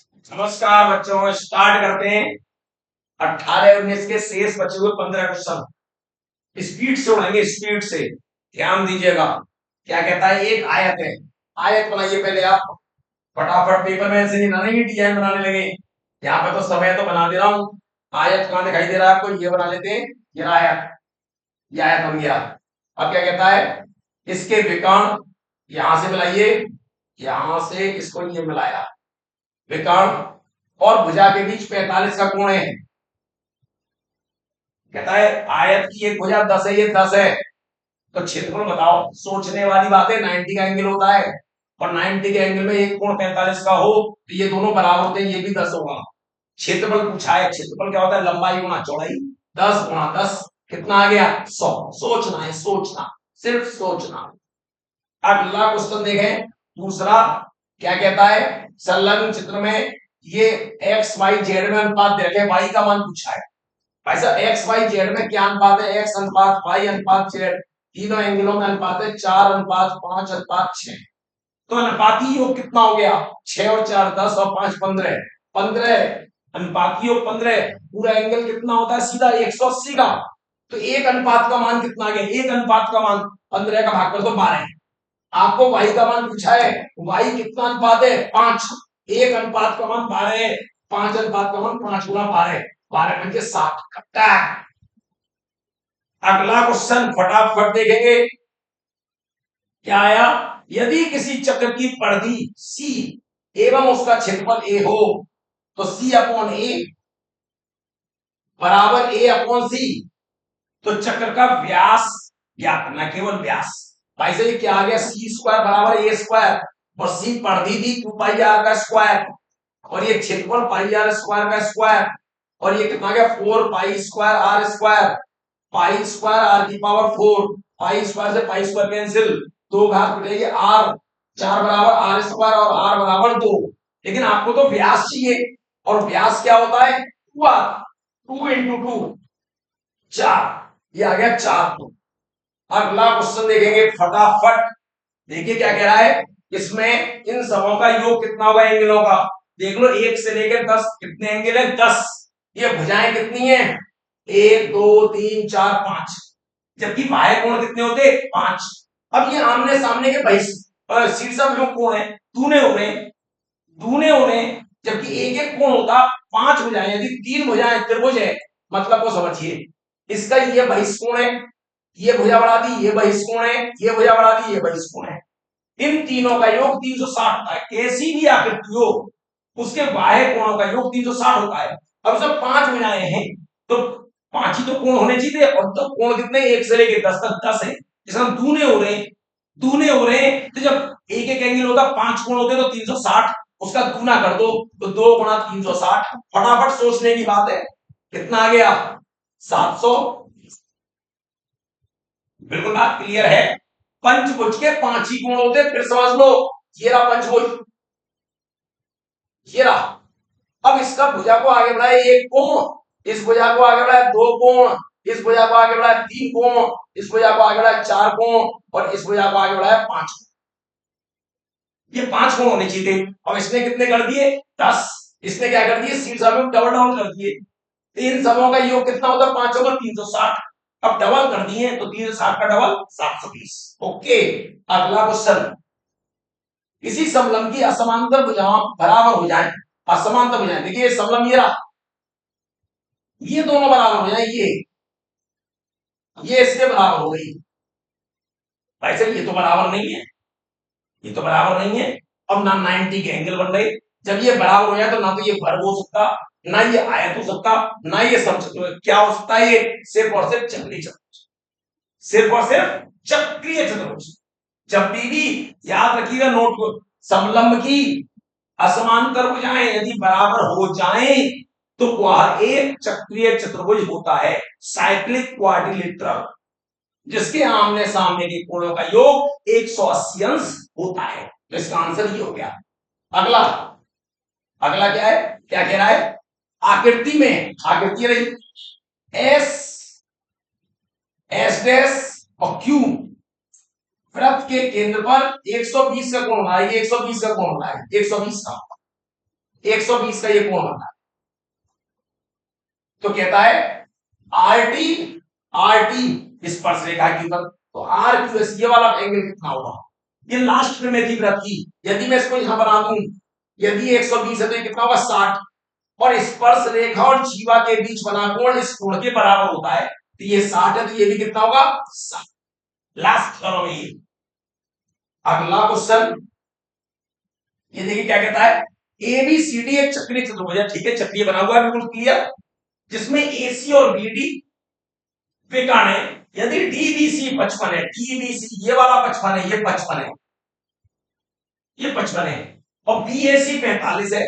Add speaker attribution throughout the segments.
Speaker 1: नमस्कार बच्चों, स्टार्ट करते हैं। 18-19 के शेष बचे हुए 15 क्वेश्चन स्पीड से उड़ाएंगे, स्पीड से। ध्यान दीजिएगा। क्या कहता है, एक आयत है, आयत बनाइए पहले आप फटाफट। पेपर में ऐसे नहीं बनाने, डिजाइन बनाने लगे। यहाँ पे तो समय तो बना दे रहा हूँ। आयत कहाँ दिखाई दे रहा है आपको, ये बना लेते हैं। ये आयत, ये आयत बन गया। अब क्या कहता है, इसके विकर्ण यहां से मिलाइए, यहां से इसको ये मिलाया, विकर्ण और भुजा के बीच 45 का कोण है। कहता है आयत की एक भुजा 10 है, ये 10 है, तो क्षेत्रफल बताओ। सोचने वाली बात है, 90 का एंगल होता है और 90 के एंगल में एक कोण 45 का हो तो ये दोनों बराबर होते हैं, ये भी 10 होगा। क्षेत्रफल पूछा है, क्षेत्रफल क्या होता है, लंबाई गुणा चौड़ाई। 10 गुणा 10 कितना आ गया, 100। सोचना है, सोचना, सिर्फ सोचना। अगला क्वेश्चन देखें, दूसरा। क्या कहता है, संलग्न चित्र में ये एक्स वाई जेड में अनुपात दे रखे, वाई का मान पूछा है। ऐसा एक्स वाई जेड में क्या अनुपात है, एक्स अनुपात वाई अनुपात जेड, तीनों एंगलों में अनुपात है 4 अनुपात 5 अनुपात 6। तो अनुपाती योग कितना हो गया, 6 और 4 10 और 5 15, 15 अनुपाती योग 15। पूरा एंगल कितना होता है, सीधा 180 का। तो एक अनुपात का मान कितना आ गया, एक अनुपात का मान 15 का भाग कर दो 12। आपको वाई का मान पूछा है, वाई कितना अनुपात है, 5। एक अनुपात का मान 12 है, 5 अनुपात का मान 5 गुना 12, 12 पंजे 60 कट्टा। अगला क्वेश्चन फटाफट देखेंगे। क्या आया, यदि किसी चक्र की परिधि सी एवं उसका क्षेत्रफल ए हो तो सी अपॉन ए बराबर ए अपॉन सी। तो चक्र का व्यास ज्ञात करना, केवल व्यास। भाई से क्या आ गया, सी स्क्वायर बराबर ए स्क्वायर, और सी परिधि थी 2 पाई आर का स्क्वायर, और ये क्षेत्रफल पाई आर स्क्वायर का स्क्वायर, और ये कितना गया 4 pi square r square, pi square r की पावर 4, पाई स्क्वायर से पाई स्क्वायर कैंसिल, दो घात मिलेगी आर, 4 बराबर आर स्क्वायर और आर बराबर 2। लेकिन आपको तो व्यास चाहिए, और व्यास क्या होता है, 2 इंटू 2 4, ये आ गया 4। अगला क्वेश्चन देखेंगे फटाफट। देखिए क्या कह रहा है, इसमें इन सबों का योग कितना होगा एंगलों का। देख लो, 1 से लेकर 10 कितने एंगल है, 10। ये भुजाएं कितनी है, 1 2 3 4 5, जबकि बाह्य कोण कितने होते, 5। अब ये आमने सामने के शीर्षक कोण है, दूने हो रहे, दूने हो रहे, जबकि एक एक कोण होता 5 भुजाएं। यदि 3 भुजाएं त्रिभुज है, मतलब को समझिए, इसका ये बहिष्कोण है, ये भुजा बढ़ा दी, ये बहिष्कोण है, ये भुजा बढ़ा दी, ये बहिष्कोण है। इन तीनों का योग 360 होता है। कैसी भी आकृति हो, उसके बाह्य कोणों का योग 360 होता है। अब सब 5 भुजाएं हैं तो 5 ही तो कोण होने चाहिए, और तो कोण कितने, 1 से लेकर 10 तक 10 है। इसका दूने हो रहे हैं, दूने हो रहे हैं, तो जब एक एक एंगल होगा 5 कोण होते तो 360, उसका दूना कर दो तो 2 गुणा 360। फटाफट सोचने की बात है, कितना आ गया, 700। बिल्कुल बात क्लियर है। पंचभुज के 5 ही कोण होते, फिर समझ लो। ये रहा पंचभुज, ये रहा। अब इसका भुजा को आगे बढ़ाए 1 कोण, इस भुजा को आगे बढ़ाए 2 कोण, इस भुजा को आगे बढ़ाए 3 कोण, इस भुजा को आगे बढ़ाए 4 कोण, और इस भुजा को आगे बढ़ाए 5 कोण। ये 5 कोण होने चाहिए थे। अब इसने कितने कर दिए, 10। इसने क्या कर दिए, शीर्षक में डबल डाउन कर दिए। इन सबों का योग कितना होता है, 5 होगा 360। अब डबल कर दिए तो 360 का डबल 720। ओके, अगला क्वेश्चन। किसी समलंब की असमांतर भुजाएं बराबर हो जाए, असमांतर भुजाएं, देखिए समलंब ये रहा, ये दोनों बराबर हो जाए, ये इसके बराबर हो गई। भाई साहब ये तो बराबर नहीं है, ये तो बराबर नहीं है। अब ना 90 के एंगल बन रहे। जब ये बराबर हो जाए तो ना तो ये वर्ग हो सकता, ना ये आयत हो सकता, ना ये समचतुर्भुज। क्या हो सकता है, ये सिर्फ और सिर्फ चक्रीय चतुर्भुज, सिर्फ और सिर्फ चक्रीय चतुर्भुज। जब भी याद रखिएगा नोट को, समलंब की असमांतर भुजाएं यदि बराबर हो जाएं तो वह एक चक्रीय चतुर्भुज होता है, साइक्लिक क्वाड्रिलेटरल, जिसके आमने सामने के कोणों का योग 180 अंश होता है। तो इसका आंसर ये हो गया। अगला, अगला क्या है, क्या कह रहा है, आकृति में, आकृति रही एस, एस डैश और क्यू, वृत्त के केंद्र पर 120 का कोण होना है, 120 का कोण होना है, 120 का। 120 का ये कोण बनता है। तो कहता है आर टी, आर टी स्पर्श रेखा के ऊपर, तो आर क्यू एस ये वाला एंगल कितना होगा, ये लास्ट में थी वृत्त की, यदि मैं इसको यहां बना दूं, यदि 120 है तो ये कितना होगा 60, और स्पर्श रेखा और जीवा के बीच बना कोण इस कोण के बराबर होता है, तो ये 60 है, तो ये भी कितना होगा 60। लास्ट करो ये। अगला क्वेश्चन ये देखिए क्या कहता है, एबीसीडी एक चक्रीय चतुर्भुज है, ठीक है, चक्रीय बना हुआ है बिल्कुल क्लियर, जिसमें एसी और बीडी विकर्ण है, यदि डीबीसी 55 है, डीबीसी ये वाला 55 है, ये 55 है, ये 55 है, और बीएसी 45 है,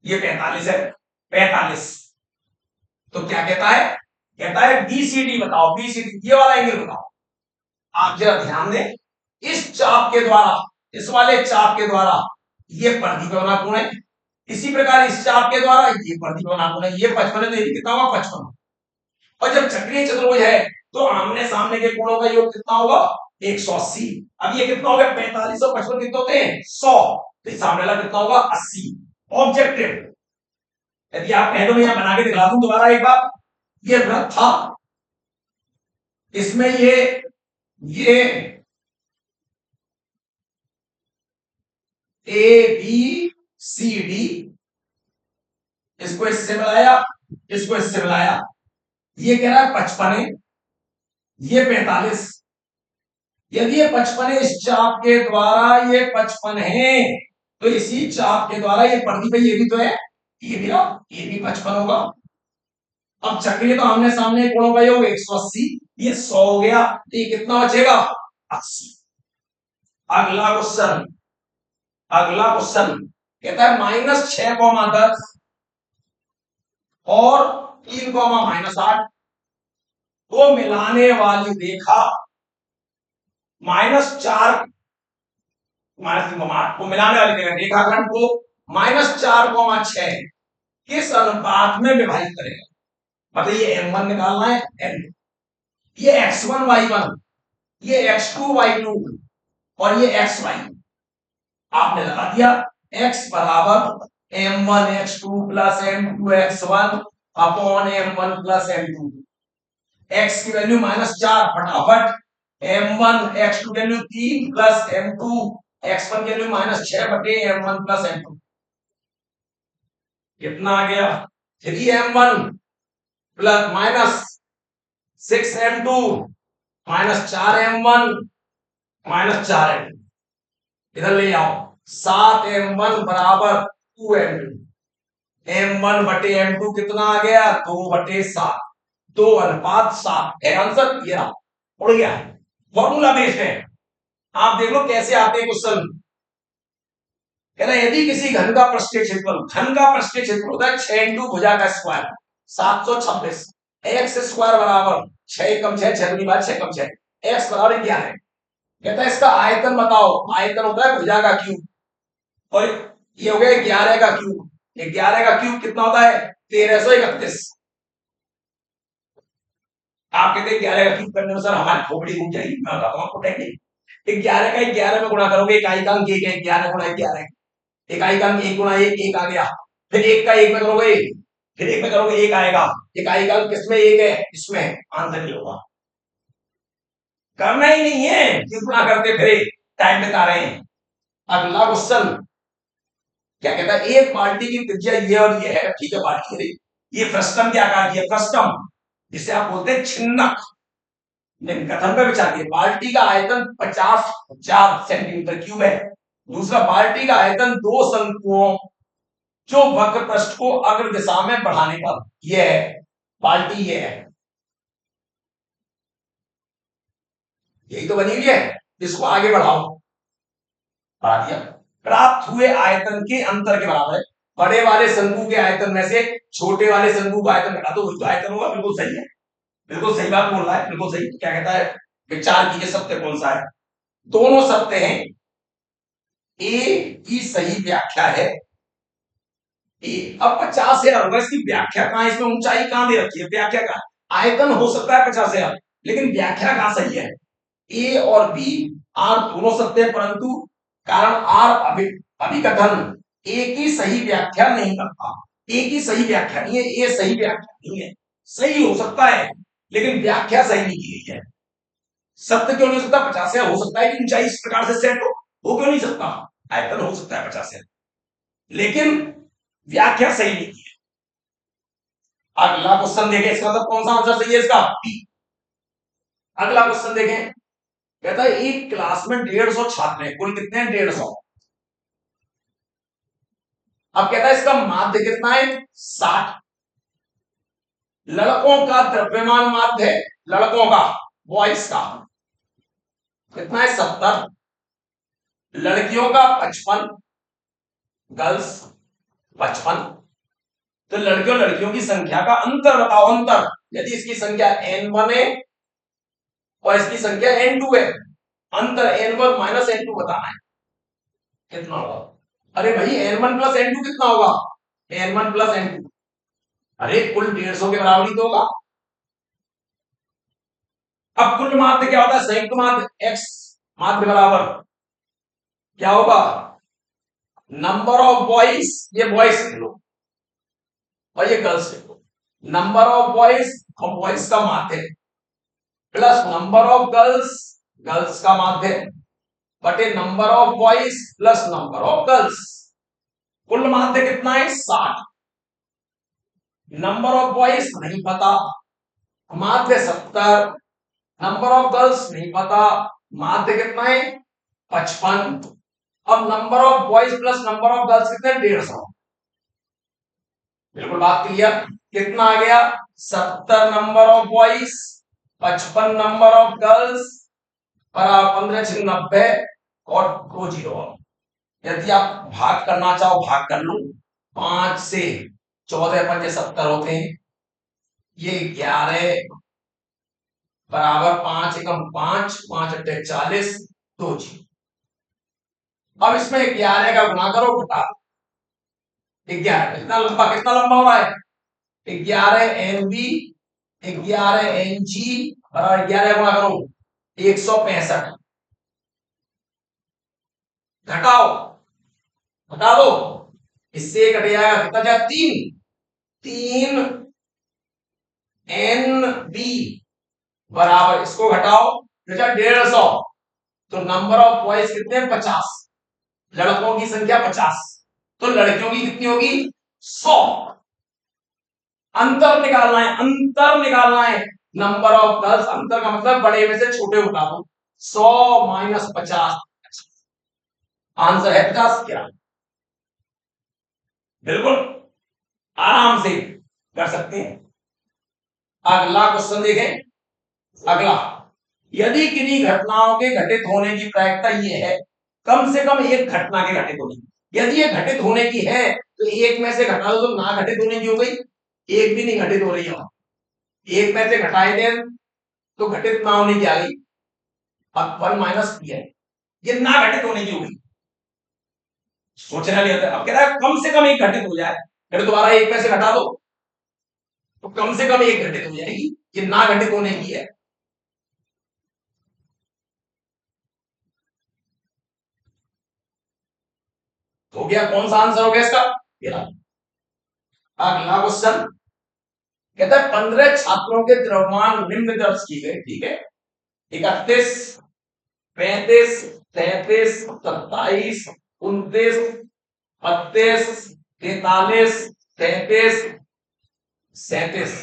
Speaker 1: ये 45 है, 45। तो क्या कहता है, कहता है बीसीडी बताओ, बीसीडी ये वाला एंगल बताओ। आप जरा ध्यान दें, इस चाप के द्वारा, इस वाले चाप के द्वारा ये प्रतिकोण कोण है, इसी प्रकार इस चाप के द्वारा ये प्रतिकोण कोण है, ये 55 है, तो ये कितना होगा 55। और जब चक्रीय चतुर्भुज है तो आमने सामने के कोणों का योग कितना होगा 180। अब ये कितना हो गया 45 और 55 कितने होते हैं 100, तो सामने वाला कितना होगा 80। ऑब्जेक्टिव, यदि आप कह दो मैं बना के दिखा दूं दोबारा एक बार, ये वृत्त था, इसमें ये ए बी सी डी, इसको इससे मिलाया, इसको इससे मिलाया, ये कह रहा है 55 है, ये 45, यदि ये 55 है, इस चाप के द्वारा ये 55 है, तो इसी चाप के द्वारा ये प्रदीप है, ये भी तो है, ये भी ना, ये भी 55 होगा। अब चक्रीय तो आमने सामने कोणों का योग 180, ये 100 हो गया, तो ये कितना बचेगा 80। अगला क्वेश्चन, अगला क्वेश्चन कहता है -6,10 और 3,-8 को मिलाने वाली रेखा -4 -3,8 को मिलाने वाली रेखाखंड को -4,6 किस अनुपात में विभाजित करेगा, मतलब ये m1 निकालना है, m2, ये x1 y1, ये x2 y2 और ये xy, आपने लगा दिया x बराबर m1 x2 plus m2 x1 upon m1 plus m2, x की वैल्यू -4, फटाफट m1 x2 की वैल्यू 3 प्लस m2 x1 की वैल्यू -6 बटे m1 प्लस m2, कितना आ गया 3m1 plus -6m2 -4m1 -4m2, इधर ले आओ, 7m1 बराबर 2m2, m1 बटे m2 कितना आ गया 2 बटे 7, 2:7 है आंसर, ये रहा, उड़ गया, फॉर्मूला बेस्ड है। आप देख लो कैसे आते हैं क्वेश्चन, कहना यदि किसी घन का पृष्ठीय क्षेत्रफल, घन का पृष्ठीय क्षेत्रफल होता है 6 इंटू भुजा का स्क्वायर 726, एक्स स्क्वायर बराबर 6 कम 6 6 दूनी 6 कम 6, एक्स बराबर 11, कहता है इसका आयतन बताओ, आयतन होता है भुजा का क्यूब, और ये हो गया 11 का क्यूब, 11 का क्यूब कितना होता है 1331। आप कहते हैं 11 का क्यूब करने में सर हमारी खोपड़ी घूम जाएगी, मैं बताता हूँ आपको टेक्निक, 11 का 11 में गुणा करोगे, इकाई का अंक 1 है, 11 गुणा 11, इकाई का अंक 1 गुणा 1 1 आ गया, फिर 1 का 1 में करोगे, फिर 1 में करोगे 1 आएगा, इकाई का अंक किसमें 1 है, इसमें, आंसर नहीं होगा, करना ही नहीं है, क्यों गुणा करते फिरे, टाइम बिता रहे हैं। अगला क्वेश्चन क्या कहता है, एक बाल्टी की त्रिज्या ये और ये है, ठीक है, बाल्टी ये फ्रस्टम के आकार की है, फ्रस्टम जिसे आप बोलते हैं छिन्नक, कथन पे विचार किए, बाल्टी का आयतन 50 सेंटीमीटर क्यूब है, दूसरा बाल्टी का आयतन 2 शंकुओं जो वक्र पृष्ठ को अग्र दिशा में बढ़ाने पर, यह है बाल्टी, ये है, यही तो बनी हुई है, इसको आगे बढ़ाओ, बढ़ा दिया, प्राप्त हुए आयतन के अंतर के बराबर है, बड़े वाले शंकु के आयतन में से छोटे वाले शंकु का आयतन घटा दो, वही तो आयतन होगा, बिल्कुल सही है, बिल्कुल सही बात बोल रहा है, बिल्कुल सही। क्या कहता है, विचार कीजिए सत्य कौन सा है, दोनों सत्य हैं, ए की सही व्याख्या है ए। अब 50,000 होगा, इसकी व्याख्या कहां, इसमें ऊंचाई कहां दे रखी है, व्याख्या कहां, आयतन हो सकता है 50,000, लेकिन व्याख्या कहां सही है, ए और बी आर दोनों सत्य है, परंतु कारण आर अभिकथन एक ही सही व्याख्या नहीं करता। एक ही सही व्याख्या नहीं है, ये सही व्याख्या नहीं है। सही हो सकता है लेकिन व्याख्या सही नहीं की गई है। सत्य क्यों नहीं हो सकता? 50 से हो सकता है कि ऊंचाई इस प्रकार से सेट हो क्यों नहीं सकता? आयतन हो सकता है 50 से, लेकिन व्याख्या सही नहीं की है। अगला क्वेश्चन देखें, इसका मतलब कौन सा आंसर सही है इसका? बी। अगला क्वेश्चन देखें, कहता है एक क्लास में 150 छात्र हैं, कुल कितने हैं? 150। अब कहता है इसका माध्य कितना है? 60। लड़कों का द्रव्यमान माध्य है, लड़कों का, बॉयज का कितना है? 70। लड़कियों का 55, गर्ल्स 55। तो लड़कियों लड़कियों की संख्या का अंतर बताओ। अंतर, यदि इसकी संख्या n1 है और इसकी संख्या n2 है, अंतर n1 माइनस n2 बताना है, कितना होगा? अरे भाई n1 प्लस n2 कितना होगा? n1 प्लस n2, अरे कुल 150 के बराबर ही तो होगा। अब कुल माध्य क्या होता है? संयुक्त माध्य x माध्य बराबर क्या होगा? नंबर ऑफ बॉयज, ये बॉयज लिख लो और ये गर्ल्स लिख लो। नंबर ऑफ बॉयज और बॉयज का माध्य plus number of girls, girls का माध्य बटे number of boys plus number of girls. कुल माध्य कितना है? 60। नंबर ऑफ बॉयज नहीं पता, माध्य 70। नंबर ऑफ गर्ल्स नहीं पता, माध्य कितना है? 55। अब number of boys plus number of girls कितने? 150। बिल्कुल बात क्लियर। कितना आ गया? 70 number of boys, 55 number of girls, बराबर 15 6 90 और 2 जीरो। यदि आप भाग करना चाहो भाग कर लो। 5 से 14 पंजे 70 होते हैं, ये 11 बराबर 5 एकम 5, 5 अट्ठे 40, 2 जीरो। अब इसमें 11 का गुणा करो, घटा 11। कितना लंबा हो रहा है? 11 एन बी, 11 एन जी बराबर 11 गुणा करो 165। घटाओ, घटा दो, इससे कट जाएगा कितना जाएगा? 3। 3 एन बी बराबर, इसको घटाओ, 150। तो नंबर ऑफ बॉयज कितने? 50। लड़कों की संख्या 50, तो लड़कियों की कितनी होगी? 100। अंतर निकालना है, अंतर निकालना है। नंबर ऑफ गर्ल्स, अंतर का मतलब बड़े में से छोटे उठा दो। 100 माइनस 50, आंसर है 50। क्या? बिल्कुल आराम से कर सकते हैं। अगला क्वेश्चन देखें। अगला, यदि किन्हीं घटनाओं के घटित होने की प्रायिकता यह है, कम से कम एक घटना के घटित होने की, यदि ये घटित होने की है तो एक में से घटा दो तो ना घटित होने की हो गई, एक भी नहीं घटित हो रही है, एक में से घटाए दे तो घटित ना होने की आ गई। अब 1 माइनस पी है, ये ना घटित होने की हो गई। सोचना नहीं होता। अब कह रहा है कम से कम एक घटित हो जाए, फिर दोबारा एक में से घटा दो तो कम से कम एक घटित हो जाएगी, ये ना घटित होने की है। हो गया, कौन सा आंसर हो गया इसका? अगला क्वेश्चन कहता है 15 छात्रों के द्रव्यमान निम्न दर्ज की गए, ठीक है? 31, 35, 33, 27, 29, 32, 43, 33, 37,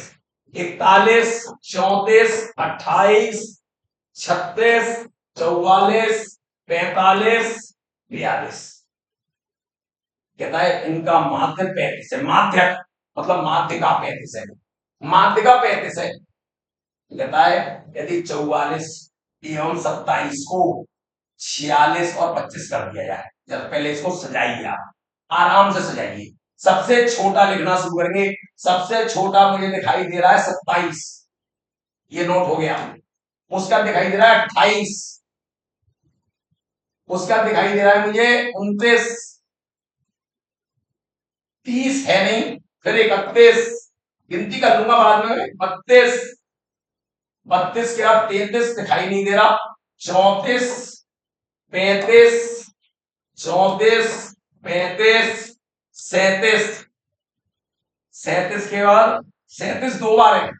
Speaker 1: 41, 34, 28, 36, 44, 45, 42। कहता है इनका माध्य 35 है। माध्य मतलब माध्य का 35 है, माध्य का 35 है। कहता है यदि 44 एवं 27 को 46 और 25 कर दिया जाए, जब पहले इसको सजाइए, आप आराम से सजाइए। सबसे छोटा लिखना शुरू करेंगे। सबसे छोटा मुझे दिखाई दे रहा है 27, ये नोट हो गया। उसका दिखाई दे रहा है 28, उसका दिखाई दे रहा है मुझे 29, 30 है नहीं, फिर 31, गिनती कर लूंगा बाद में, 32, 32 के बाद 33 दिखाई नहीं दे रहा, 34, 35, 34, 35, 37, 37 के बाद 37 दो बार है,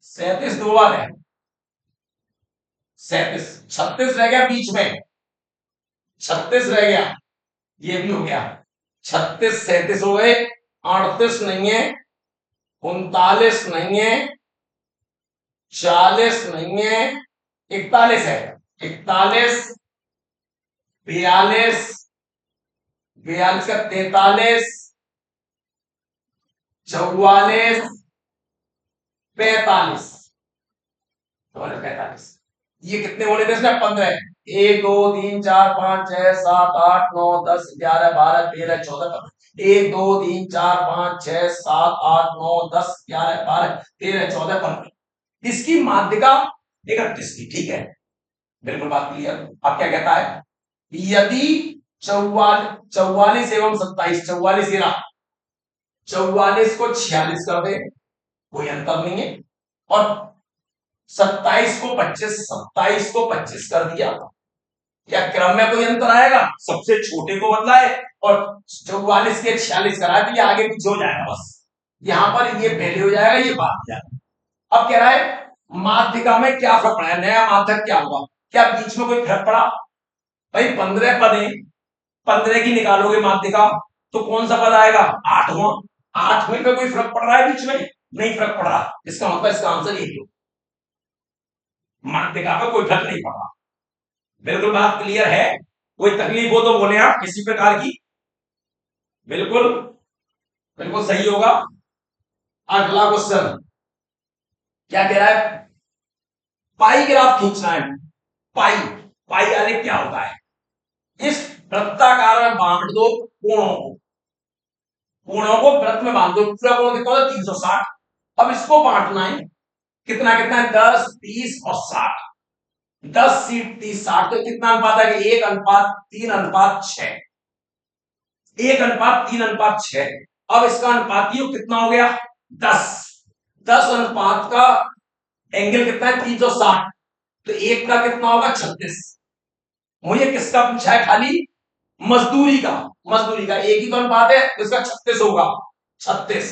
Speaker 1: 37 दो बार है, 37, 36 रह गया बीच में, 36 रह गया, ये भी हो गया, 36 37 हो गए, 38 नहीं है, 39 नहीं है, 40 नहीं है, 41 है, 41, 42, 42 का 43, 44, 45, 45, ये कितने होने थे इसमें? 15, 1 2 3 4 5 6 7 8 9 10 11 12 13 14 15, 1 2 3 4 5 6 7 8 9 10 11 12 13 14 15, इसकी माध्यिका 31 की, ठीक है, बिल्कुल बात क्लियर। अब क्या कहता है, यदि 44 एवं 27, 44 ये रहा, 44 को 46 कर दे, कोई अंतर नहीं है, और 27 को 25, 27 को 25 कर दिया, क्या क्रम में कोई अंतर आएगा? सबसे छोटे को बदला है, और 44 के 46 करा दिया, आगे पीछे हो जाएगा, बस यहां पर ये पहले हो जाएगा, ये बाद हो जाएगा। अब कह रहा है माध्यिका में क्या फर्क पड़ा है, नया माध्यक क्या होगा, क्या बीच में कोई फर्क पड़ा? भाई 15 पद है, 15 की निकालोगे माध्यिका तो कौन सा पद आएगा? 8वां, 8वें का कोई फर्क पड़ रहा है बीच में? नहीं फर्क पड़ रहा, इसका मतलब इसका आंसर यही हो, माध्यिका का कोई फर्क नहीं पड़ रहा। बिल्कुल बात क्लियर है, कोई तकलीफ हो तो बोले आप किसी प्रकार की, बिल्कुल बिल्कुल सही होगा। अगला क्वेश्चन क्या कह रहा है, पाई ग्राफ खींचना है, पाई, पाई आलेख क्या होता है, इस वृत्ताकार में बांट दो कोणों को, कोणों को वृत्त में बांध दो, पूरा कोण कितना होता है? 360, अब इसको बांटना है, कितना कितना है? 10 30 और 60, 10 सीट 30 60, तो कितना अनुपात है? 1:3:6, 1:3:6। अब इसका अनुपातियों कितना हो गया? 10, 10 अनुपात का एंगल कितना है? 360, तो एक का कितना होगा? 36। मुझे किसका पूछा है? खाली मजदूरी का, मजदूरी का, एक ही तो अनुपात है, तो इसका 36 होगा, 36।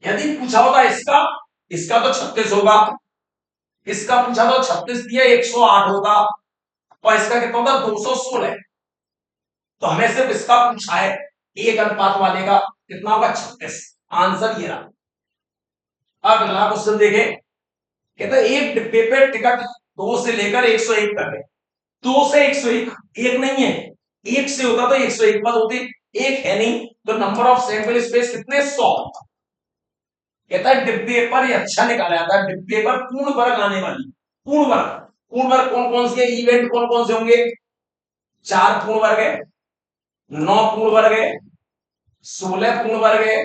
Speaker 1: यदि पूछा होता इसका, इसका तो 36 होगा, इसका पूछा तो 36 दिया, 108 होगा, और इसका कितना होगा? 216। तो हमें सिर्फ इसका पूछा है, एक अनुपात वाले का कितना होगा? 36, आंसर ये रहा। अब अगला क्वेश्चन देखें, कहता है एक डिब्बे पे टिकट 2 से लेकर 101 तक है, 2 से 101, एक नहीं है, एक से होता तो 101 पद होते, एक है नहीं, तो नंबर ऑफ सैंपल स्पेस कितने? 100। कहता है डिब्बे पर, ये अच्छा निकाला जाता है, डिब्बे पर पूर्ण वर्ग आने वाली, पूर्ण वर्ग, पूर्ण वर्ग कौन कौन से इवेंट कौन कौन से होंगे? 4 पूर्ण वर्ग है, 9 पूर्ण वर्ग है, 16 पूर्ण वर्ग है,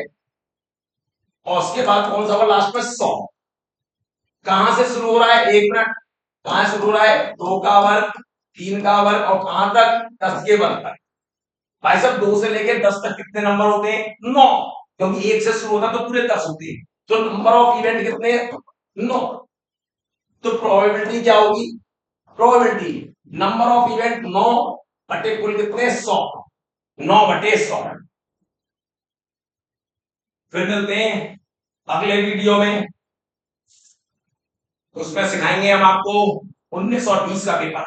Speaker 1: और उसके बाद कौन सा होगा लास्ट में? 100। कहां से शुरू हो रहा है? 1 मिनट, कहां शुरू हो रहा है? 2 का वर्ग, 3 का वर्ग, और कहां तक? 10 के वर्ग तक। भाई साहब 2 से लेकर 10 तक कितने नंबर होते हैं? 9, क्योंकि 1 से शुरू होता तो पूरे 10 होते हैं, तो नंबर ऑफ इवेंट कितने? 9। तो प्रोबेबिलिटी क्या होगी? प्रोबेबिलिटी नंबर ऑफ इवेंट 9 बटे कुल कितने? 100, 9/100। फिर मिलते हैं अगले वीडियो में, उसमें सिखाएंगे हम आपको 1920 का पेपर,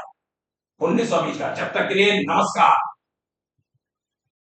Speaker 1: 1920 का। जब तक के लिए नमस्कार।